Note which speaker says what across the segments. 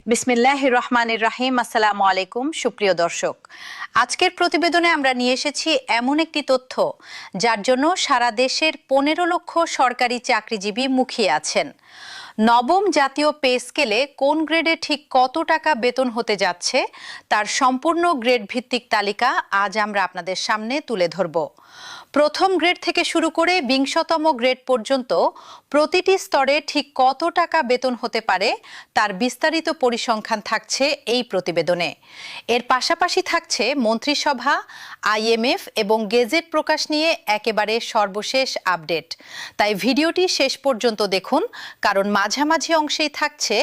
Speaker 1: বিসমিল্লাহির রহমানির রহিম। আসসালামু আলাইকুম সুপ্রিয় দর্শক, আজকের প্রতিবেদনে আমরা নিয়ে এসেছি এমন একটি তথ্য যার জন্য সারা দেশের 15 লক্ষ সরকারি চাকরিজীবী মুখিয়ে আছেন। নবম জাতীয় পে স্কেলে কোন গ্রেডে ঠিক কত টাকা বেতন হতে যাচ্ছে তার সম্পূর্ণ গ্রেড ভিত্তিক তালিকা আজ আমরা আপনাদের সামনে তুলে ধরব। প্রথম গ্রেড থেকে শুরু করে 20তম গ্রেড পর্যন্ত প্রতিটি স্তরে ঠিক কত টাকা বেতন হতে পারে তার বিস্তারিত পরিসংখ্যান থাকছে এই প্রতিবেদনে। এর পাশাপাশি থাকছে মন্ত্রিসভা, আইএমএফ এবং গেজেট প্রকাশ নিয়ে একেবারে সর্বশেষ আপডেট। তাই ভিডিওটি শেষ পর্যন্ত দেখুন, কারণ মাঝামাঝি অংশেই থাকছে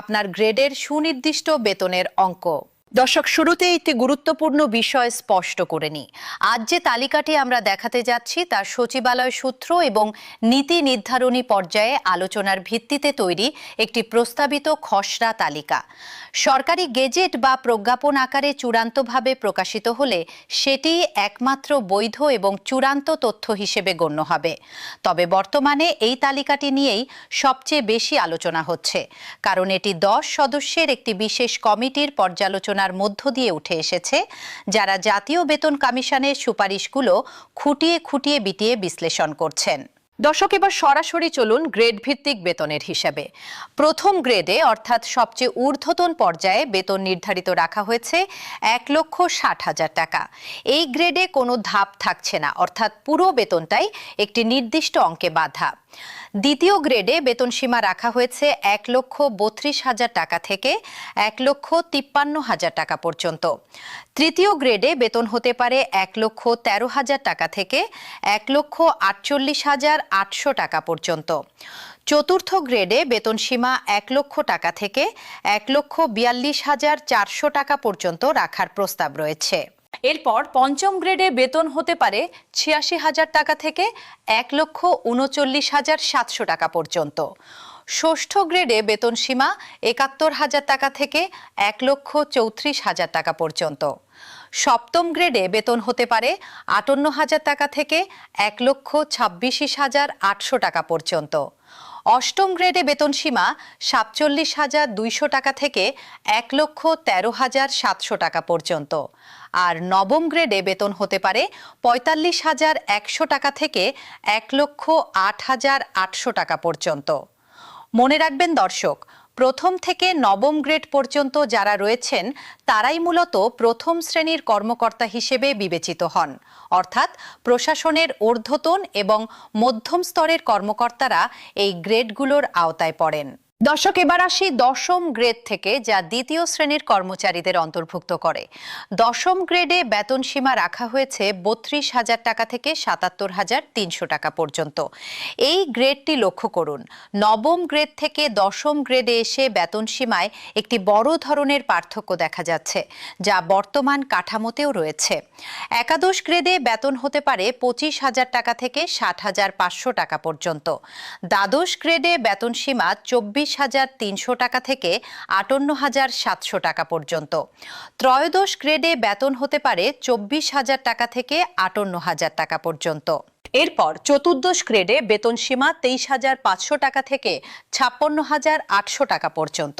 Speaker 1: আপনার গ্রেডের সুনির্দিষ্ট বেতনের অঙ্ক। দর্শক, শুরুতে একটি গুরুত্বপূর্ণ বিষয় স্পষ্ট করে নিই। আজ যে তালিকাটি আমরা দেখাতে যাচ্ছি তা সচিবালয় সূত্র এবং নীতি নির্ধারণী পর্যায়ে আলোচনার ভিত্তিতে তৈরি একটি প্রস্তাবিত খসড়া তালিকা। সরকারি গেজেট বা প্রজ্ঞাপন আকারে চূড়ান্তভাবে প্রকাশিত হলে সেটি একমাত্র বৈধ এবং চূড়ান্ত তথ্য হিসেবে গণ্য হবে। তবে বর্তমানে এই তালিকাটি নিয়েই সবচেয়ে বেশি আলোচনা হচ্ছে, কারণ এটি 10 সদস্যের একটি বিশেষ কমিটির পর্যালোচনার মধ্য দিয়ে উঠে এসেছে, যারা জাতীয় বেতন কমিশনের সুপারিশগুলো খুঁটিয়ে খুঁটিয়ে বিটিয়ে বিশ্লেষণ করছেন। দর্শক, এবার সরাসরি চলুন গ্রেড ভিত্তিক বেতনের হিসাবে। প্রথম গ্রেডে অর্থাৎ সবচেয়ে ঊর্ধ্বতন পর্যায়ে বেতন নির্ধারিত রাখা হয়েছে 1,60,000 টাকা। এই গ্রেডে কোনো ধাপ থাকছে না, অর্থাৎ পুরো বেতনটাই একটি নির্দিষ্ট অঙ্কে বাঁধা। দ্বিতীয় গ্রেডে বেতন সীমা রাখা হয়েছে 1,32,000 টাকা থেকে 1,53,000 টাকা পর্যন্ত। তৃতীয় গ্রেডে বেতন হতে পারে 1,13,000 টাকা থেকে 1,48,800 টাকা পর্যন্ত। চতুর্থ গ্রেডে বেতন সীমা 1 লক্ষ টাকা থেকে 1,42,400 টাকা পর্যন্ত রাখার প্রস্তাব রয়েছে। এরপর পঞ্চম গ্রেডে বেতন হতে পারে 86,000 টাকা থেকে 1,39,700 টাকা পর্যন্ত। ষষ্ঠ গ্রেডে বেতন সীমা 71,000 টাকা থেকে 1,34,000 টাকা পর্যন্ত। সপ্তম গ্রেডে বেতন হতে পারে 58,000 টাকা থেকে 1,26,800 টাকা পর্যন্ত। অষ্টম গ্রেডে বেতন সীমা 47,200 টাকা থেকে 1,13,700 টাকা পর্যন্ত। আর নবম গ্রেডে বেতন হতে পারে 45,100 টাকা থেকে 1,08,800 টাকা পর্যন্ত। মনে রাখবেন দর্শক, প্রথম থেকে নবম গ্রেড পর্যন্ত যারা রয়েছেন তারাই মূলত প্রথম শ্রেণীর কর্মকর্তা হিসেবে বিবেচিত হন, অর্থাৎ প্রশাসনের ঊর্ধ্বতন এবং মধ্যম স্তরের কর্মকর্তারা এই গ্রেডগুলোর আওতায় পড়েন। দর্শক, এবার আসি দশম গ্রেড থেকে, যা দ্বিতীয় শ্রেণীর কর্মচারীদের অন্তর্ভুক্ত করে। দশম গ্রেডে বেতন সীমা রাখা হয়েছে 32,000 টাকা থেকে 77,300 টাকা পর্যন্ত। এই গ্রেডটি লক্ষ্য করুন, নবম গ্রেড থেকে দশম গ্রেডে এসে বেতন সীমায় একটি বড় ধরনের পার্থক্য দেখা যাচ্ছে, যা বর্তমান কাঠামোতেও রয়েছে। একাদশ গ্রেডে বেতন হতে পারে 25,000 টাকা থেকে 60,500 টাকা পর্যন্ত। দ্বাদশ গ্রেডে বেতন সীমা 24,300 টাকা থেকে 58,700 টাকা পর্যন্ত। ত্রয়োদশ গ্রেডে বেতন হতে পারে 24,000 টাকা থেকে 58,000 টাকা পর্যন্ত। এরপর চতুর্দশ গ্রেডে বেতন সীমা 23,500 টাকা থেকে 56,800 টাকা পর্যন্ত।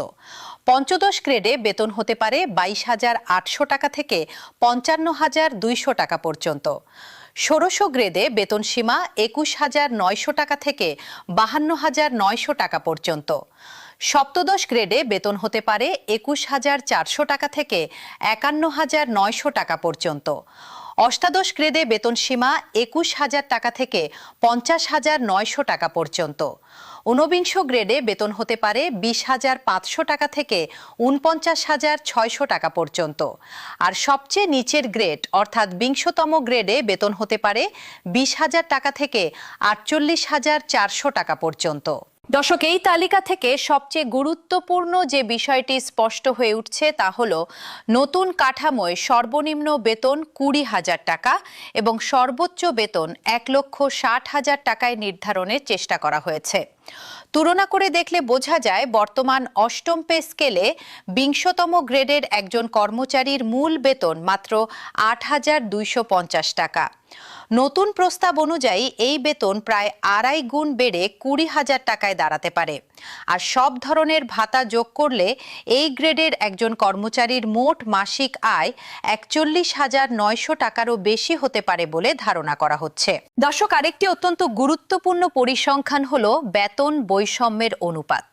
Speaker 1: পঞ্চদশ গ্রেডে বেতন হতে পারে 22,800 টাকা থেকে 55,200 টাকা পর্যন্ত। ষোড়শ গ্রেডে বেতন সীমা 21,900 টাকা থেকে 52,900 টাকা পর্যন্ত। সপ্তদশ গ্রেডে বেতন হতে পারে 21,400 টাকা থেকে 51,900 টাকা পর্যন্ত। অষ্টাদশ গ্রেডে বেতন সীমা 21,000 টাকা থেকে 50,900 টাকা পর্যন্ত। ঊনবিংশ গ্রেডে বেতন হতে পারে 20,500 টাকা থেকে 49,600 টাকা পর্যন্ত। আর সবচেয়ে নিচের গ্রেড অর্থাৎ 20তম গ্রেডে বেতন হতে পারে 20,000 টাকা থেকে 48,400 টাকা পর্যন্ত। দর্শক, এই তালিকা থেকে সবচেয়ে গুরুত্বপূর্ণ যে বিষয়টি স্পষ্ট হয়ে উঠছে তা হলো নতুন কাঠামোয় সর্বনিম্ন বেতন 20,000 টাকা এবং সর্বোচ্চ বেতন 1,60,000 টাকায় নির্ধারণের চেষ্টা করা হয়েছে। তুলনা করে দেখলে বোঝা যায় বর্তমান অষ্টম পে স্কেলে 20তম গ্রেডের একজন কর্মচারীর মূল বেতন মাত্র 8,250 টাকা। নতুন প্রস্তাব অনুযায়ী এই বেতন প্রায় 2.5 গুণ বেড়ে 20,000 টাকায় দাঁড়াতে পারে। আর সব ধরনের ভাতা যোগ করলে এই গ্রেডের একজন কর্মচারীর মোট মাসিক আয় 41,900 টাকারও বেশি হতে পারে বলে ধারণা করা হচ্ছে। দর্শক, আরেকটি অত্যন্ত গুরুত্বপূর্ণ পরিসংখ্যান হলো বেতন বৈষম্যের অনুপাত।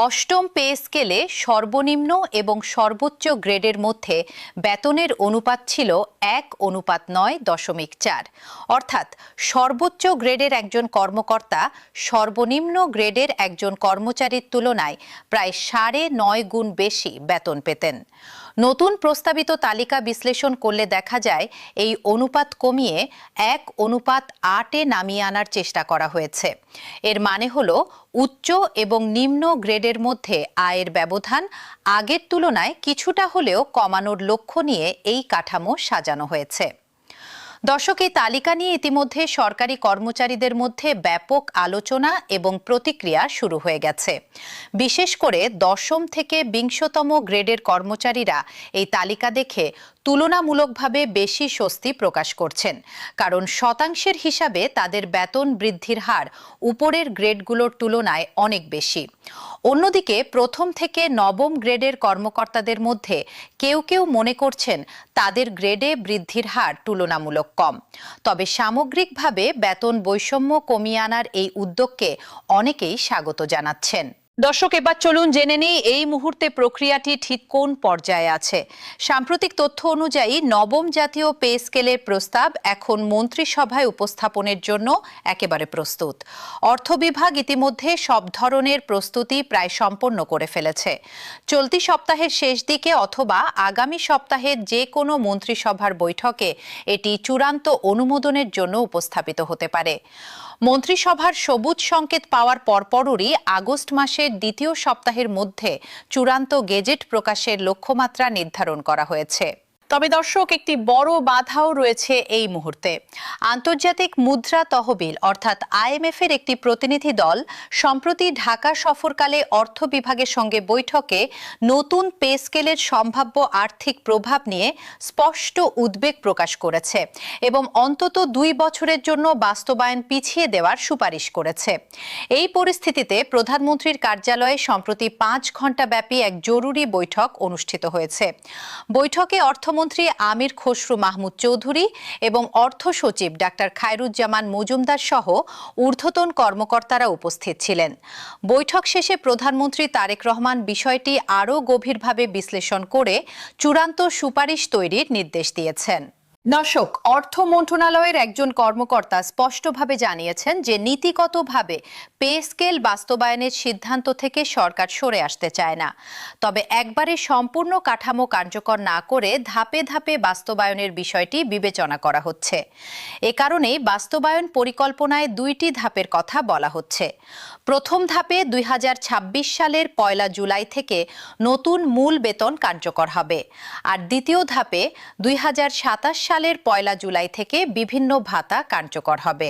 Speaker 1: অষ্টম পে স্কেলে সর্বনিম্ন এবং সর্বোচ্চ গ্রেডের মধ্যে বেতনের অনুপাত ছিল 1:9.4। অর্থাৎ সর্বোচ্চ গ্রেডের একজন কর্মকর্তা সর্বনিম্ন গ্রেডের একজন কর্মচারীর তুলনায় প্রায় 9.5 গুণ বেশি বেতন পেতেন। নতুন প্রস্তাবিত তালিকা বিশ্লেষণ করলে দেখা যায় এই অনুপাত কমিয়ে 1:8-এ নামিয়ে আনার চেষ্টা করা হয়েছে। এর মানে হলো উচ্চ এবং নিম্ন গ্রেডের মধ্যে আয়ের ব্যবধান আগের তুলনায় কিছুটা হলেও কমানোর লক্ষ্য নিয়ে এই কাঠামো সাজানো হয়েছে। দর্শক, এই তালিকা নিয়ে ইতিমধ্যে সরকারি কর্মচারীদের মধ্যে ব্যাপক আলোচনা এবং প্রতিক্রিয়া শুরু হয়ে গেছে। বিশেষ করে 10ম থেকে 20তম গ্রেডের কর্মচারীরা এই তালিকা দেখে তুলনামূলকভাবে বেশি স্বস্তি প্রকাশ করছেন, কারণ শতাংশের হিসাবে তাদের বেতন বৃদ্ধির হার উপরের গ্রেডগুলোর তুলনায় অনেক বেশি। অন্যদিকে 1ম থেকে 9ম গ্রেডের কর্মকর্তাদের মধ্যে কেউ কেউ মনে করছেন তাদের গ্রেডে বৃদ্ধির হার তুলনামূলক কম। তবে সামগ্রিকভাবে বেতন বৈষম্য কমিয়ে আনার এই উদ্যোগকে অনেকেই স্বাগত জানাচ্ছেন। দর্শক, এবার চলুন জেনে নিই এই মুহূর্তে প্রক্রিয়াটি ঠিক কোন পর্যায়ে আছে। সাম্প্রতিক তথ্য অনুযায়ী 9ম জাতীয় পে স্কেলের প্রস্তাব এখন মন্ত্রিসভায় উপস্থাপনের জন্য একেবারে প্রস্তুত। অর্থ বিভাগ ইতিমধ্যে সব ধরনের প্রস্তুতি প্রায় সম্পন্ন করে ফেলেছে। চলতি সপ্তাহের শেষ দিকে অথবা আগামী সপ্তাহের যে কোনো মন্ত্রিসভার বৈঠকে এটি চূড়ান্ত অনুমোদনের জন্য উপস্থাপিত হতে পারে। মন্ত্রিসভার সবুজ সংকেত পাওয়ার পরপরই আগস্ট মাসের দ্বিতীয় সপ্তাহের মধ্যে চূড়ান্ত গেজেট প্রকাশের লক্ষ্যমাত্রা নির্ধারণ করা হয়েছে। তবে দর্শক, একটি বড় বাধাও রয়েছে এই মুহূর্তে। আন্তর্জাতিক মুদ্রা তহবিল অর্থাৎ IMF এর একটি প্রতিনিধি দল সম্প্রতি ঢাকা সফরকালে অর্থ বিভাগের সঙ্গে বৈঠকে নতুন পে স্কেলের সম্ভাব্য আর্থিক প্রভাব নিয়ে স্পষ্ট উদ্বেগ প্রকাশ করেছে এবং অন্তত 2 বছরের জন্য বাস্তবায়ন পিছিয়ে দেওয়ার সুপারিশ করেছে। এই পরিস্থিতিতে প্রধানমন্ত্রীর কার্যালয়ে সম্প্রতি 5 ঘণ্টা ব্যাপী এক জরুরি বৈঠক অনুষ্ঠিত হয়েছে। বৈঠকে অর্থমন্ত্রী আমির খসরু মাহমুদ চৌধুরী এবং অর্থ সচিব ডাক্তার খায়রুজ্জামান মজুমদার সহ ঊর্ধ্বতন কর্মকর্তারা উপস্থিত ছিলেন। বৈঠক শেষে প্রধানমন্ত্রী তারেক রহমান বিষয়টি আরও গভীরভাবে বিশ্লেষণ করে চূড়ান্ত সুপারিশ তৈরির নির্দেশ দিয়েছেন। দর্শক, অর্থ মন্ত্রণালয়ের একজন কর্মকর্তা স্পষ্টভাবে জানিয়েছেন যে নীতিগতভাবে পে স্কেল বাস্তবায়নের সিদ্ধান্ত থেকে সরকার সরে আসতে চায় না। তবে একবারে সম্পূর্ণ কাঠামো কার্যকর না করে ধাপে ধাপে বাস্তবায়নের বিষয়টি বিবেচনা করা হচ্ছে। এ কারণেই বাস্তবায়ন পরিকল্পনায় 2টি ধাপের কথা বলা হচ্ছে। প্রথম ধাপে 2026 সালের 1 জুলাই থেকে নতুন মূল বেতন কার্যকর হবে, আর দ্বিতীয় ধাপে 2027 সালের 1 জুলাই থেকে বিভিন্ন ভাতা কার্যকর হবে।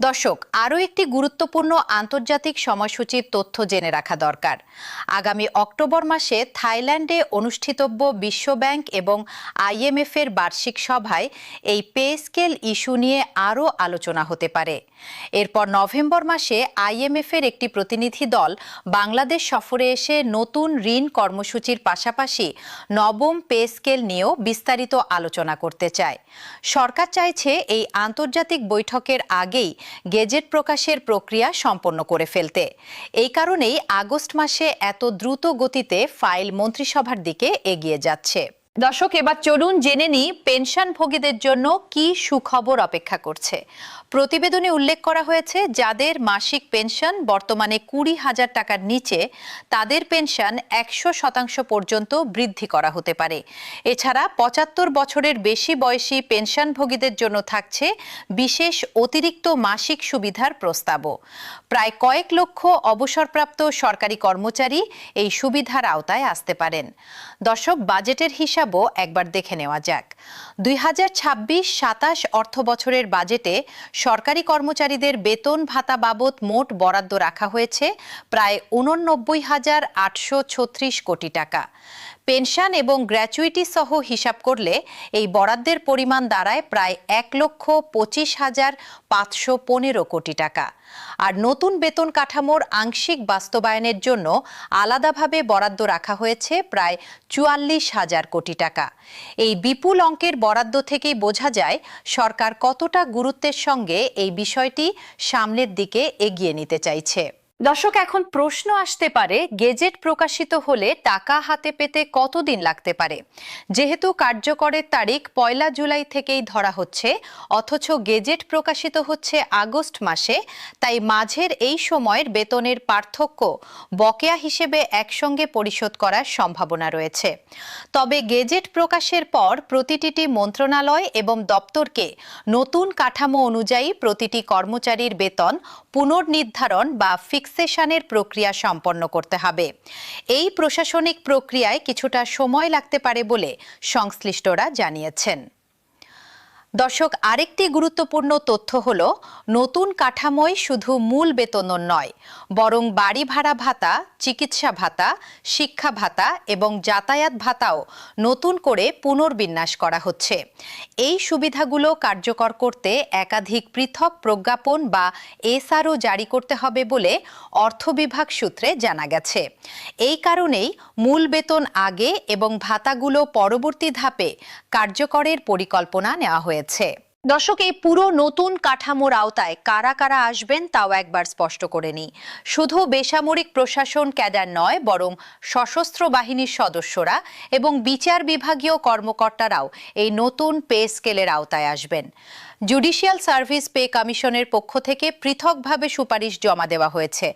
Speaker 1: দর্শক, আরও একটি গুরুত্বপূর্ণ আন্তর্জাতিক সময়সূচির তথ্য জেনে রাখা দরকার। আগামী অক্টোবর মাসে থাইল্যান্ডে অনুষ্ঠিতব্য বিশ্বব্যাংক এবং IMF এর বার্ষিক সভায় এই পে স্কেল ইস্যু নিয়ে আরও আলোচনা হতে পারে। এরপর নভেম্বর মাসে IMF এর একটি প্রতিনিধি দল বাংলাদেশ সফরে এসে নতুন ঋণ কর্মসূচির পাশাপাশি 9ম পে স্কেল নিয়েও বিস্তারিত আলোচনা করতে চায়। সরকার চাইছে এই আন্তর্জাতিক বৈঠকের আগেই গেজেট প্রকাশের প্রক্রিয়া সম্পন্ন করে ফেলতে। এই কারণেই আগস্ট মাসে এত দ্রুত গতিতে ফাইল মন্ত্রিসভার দিকে এগিয়ে যাচ্ছে। দর্শক, এবার চলুন জেনে নিই পেনশনভোগীদের জন্য কি সুখবর অপেক্ষা করছে। প্রতিবেদনে উল্লেখ করা হয়েছে, যাদের মাসিক পেনশন বর্তমানে 20,000 টাকার নিচে, তাদের পেনশন 100% পর্যন্ত বৃদ্ধি করা হতে পারে। এছাড়া 75 বছরের বেশি বয়সী পেনশনভোগীদের জন্য থাকছে বিশেষ অতিরিক্ত মাসিক সুবিধার প্রস্তাবও। প্রায় কয়েক লক্ষ অবসরপ্রাপ্ত সরকারি কর্মচারী এই সুবিধার আওতায় আসতে পারেন। দর্শক, বাজেটের হিসাবে যাব একবার দেখে নেওয়া যাক। 2026-27 অর্থ বছরের বাজেটে সরকারি কর্মচারীদের বেতন ভাতা বাবদ মোট বরাদ্দ রাখা হয়েছে প্রায় 89,836 কোটি টাকা। পেনশন এবং গ্র্যাচুইটি সহ হিসাব করলে এই বরাদ্দের পরিমাণ দাঁড়ায় প্রায় 1,25,515 কোটি টাকা। আর নতুন বেতন কাঠামোর আংশিক বাস্তবায়নের জন্য আলাদাভাবে বরাদ্দ রাখা হয়েছে প্রায় 44,000 কোটি টাকা। এই বিপুল অঙ্কের বরাদ্দ থেকেই বোঝা যায় সরকার কতটা গুরুত্বের সঙ্গে এই বিষয়টি সামনের দিকে এগিয়ে নিতে চাইছে। দর্শক, এখন প্রশ্ন আসতে পারে, গেজেট প্রকাশিত হলে টাকা হাতে পেতে কতদিন লাগতে পারে? যেহেতু কার্যকরের তারিখ 1 জুলাই থেকেই ধরা হচ্ছে, অথচ গেজেট প্রকাশিত হচ্ছে আগস্ট মাসে, তাই মাঝের এই সময়ের বেতনের পার্থক্য বকেয়া হিসেবে একসঙ্গে পরিশোধ করার সম্ভাবনা রয়েছে। তবে গেজেট প্রকাশের পর প্রতিটি মন্ত্রণালয় এবং দপ্তরকে নতুন কাঠামো অনুযায়ী প্রতিটি কর্মচারীর বেতন পুনর্নির্ধারণ বা ফিক্সেশনের প্রক্রিয়া সম্পন্ন করতে হবে। এই প্রশাসনিক প্রক্রিয়ায় কিছুটা সময় লাগতে পারে বলে সংশ্লিষ্টরা জানিয়েছেন। দর্শক, আরেকটি গুরুত্বপূর্ণ তথ্য হল, নতুন কাঠামোয় শুধু মূল বেতন নয়, বরং বাড়ি ভাড়া ভাতা, চিকিৎসা ভাতা, শিক্ষা ভাতা এবং যাতায়াত ভাতাও নতুন করে পুনর্বিন্যাস করা হচ্ছে। এই সুবিধাগুলো কার্যকর করতে একাধিক পৃথক প্রজ্ঞাপন বা এসআরও জারি করতে হবে বলে অর্থ বিভাগ সূত্রে জানা গেছে। এই কারণেই মূল বেতন আগে এবং ভাতাগুলো পরবর্তী ধাপে কার্যকরের পরিকল্পনা নেওয়া হয়েছে। দর্শক, এই পুরো নতুন কাঠামোর আওতায় কারা কারা আসবেন তাও একবার স্পষ্ট করে নিই। শুধু বেসামরিক প্রশাসন ক্যাডার নয়, বরং সশস্ত্র বাহিনীর সদস্যরা এবং বিচার বিভাগীয় কর্মকর্তারাও এই নতুন পে স্কেলের আওতায় আসবেন। জুডিশিয়াল সার্ভিস পে কমিশনের পক্ষ থেকে পৃথকভাবে সুপারিশ জমা দেওয়া হয়েছে,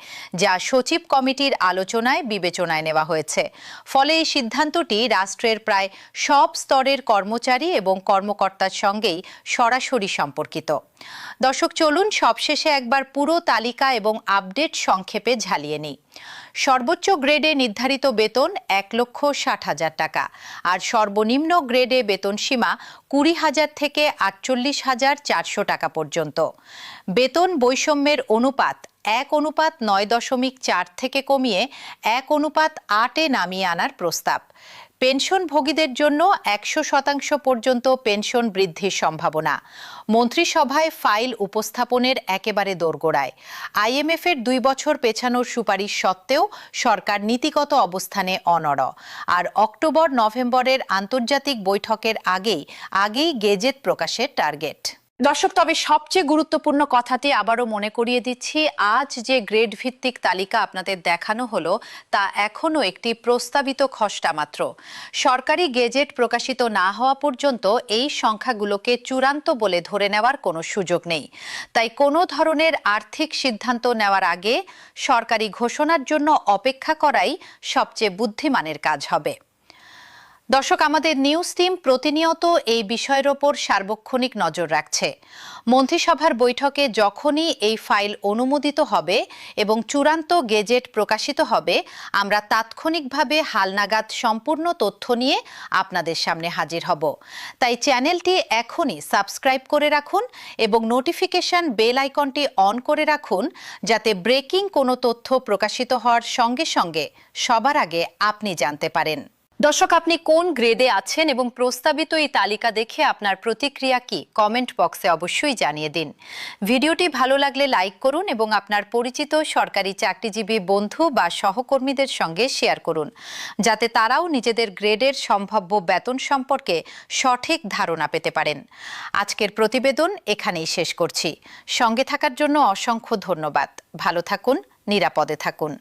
Speaker 1: যা সচিব কমিটির আলোচনায় বিবেচনায় নেওয়া হয়েছে। ফলে এই সিদ্ধান্তটি রাষ্ট্রের প্রায় সব স্তরের কর্মচারী এবং কর্মকর্তার সঙ্গেই সরাসরি সম্পর্কিত। দর্শক, চলুন সবশেষে একবার পুরো তালিকা এবং আপডেট সংক্ষেপে ঝালিয়ে নিই। সর্বোচ্চ গ্রেডে নির্ধারিত বেতন 1,60,000 টাকা, আর সর্বনিম্ন গ্রেডে বেতন সীমা 20,000 থেকে 48,400 টাকা পর্যন্ত। বেতন বৈষম্যের অনুপাত 1:9.4 থেকে কমিয়ে 1:8-এ নামিয়ে আনার প্রস্তাব। পেনশনভোগীদের জন্য 100% পর্যন্ত পেনশন বৃদ্ধির সম্ভাবনা। মন্ত্রিসভায় ফাইল উপস্থাপনের একেবারে দোরগোড়ায়। আইএমএফের 2 বছর পেছানোর সুপারিশ সত্ত্বেও সরকার নীতিগত অবস্থানে অনড়। আর অক্টোবর-নভেম্বরের আন্তর্জাতিক বৈঠকের আগেই গেজেট প্রকাশের টার্গেট। দর্শক, তবে সবচেয়ে গুরুত্বপূর্ণ কথাটি আবারও মনে করিয়ে দিচ্ছি, আজ যে গ্রেড ভিত্তিক তালিকা আপনাদের দেখানো হলো তা এখনও একটি প্রস্তাবিত খসড়া মাত্র। সরকারি গেজেট প্রকাশিত না হওয়া পর্যন্ত এই সংখ্যাগুলোকে চূড়ান্ত বলে ধরে নেওয়ার কোনো সুযোগ নেই। তাই কোনো ধরনের আর্থিক সিদ্ধান্ত নেওয়ার আগে সরকারি ঘোষণার জন্য অপেক্ষা করাই সবচেয়ে বুদ্ধিমানের কাজ হবে। দর্শক, আমাদের নিউজ টিম প্রতিনিয়ত এই বিষয়ের ওপর সার্বক্ষণিক নজর রাখছে। মন্ত্রিসভার বৈঠকে যখনই এই ফাইল অনুমোদিত হবে এবং চূড়ান্ত গেজেট প্রকাশিত হবে, আমরা তাৎক্ষণিকভাবে হালনাগাদ সম্পূর্ণ তথ্য নিয়ে আপনাদের সামনে হাজির হব। তাই চ্যানেলটি এখনই সাবস্ক্রাইব করে রাখুন এবং নোটিফিকেশন বেল আইকনটি অন করে রাখুন, যাতে ব্রেকিং কোনো তথ্য প্রকাশিত হওয়ার সঙ্গে সঙ্গে সবার আগে আপনি জানতে পারেন। দর্শক, আপনি কোন গ্রেডে আছেন এবং প্রস্তাবিত এই তালিকা দেখে আপনার প্রতিক্রিয়া কি, কমেন্ট বক্সে অবশ্যই জানিয়ে দিন। ভিডিওটি ভালো লাগলে লাইক করুন এবং আপনার পরিচিত সরকারি চাকরিজীবী বন্ধু বা সহকর্মীদের সঙ্গে শেয়ার করুন, যাতে তারাও নিজেদের গ্রেডের সম্ভাব্য বেতন সম্পর্কে সঠিক ধারণা পেতে পারেন। আজকের প্রতিবেদন এখানেই শেষ করছি। সঙ্গে থাকার জন্য অসংখ্য ধন্যবাদ। ভালো থাকুন, নিরাপদে থাকুন।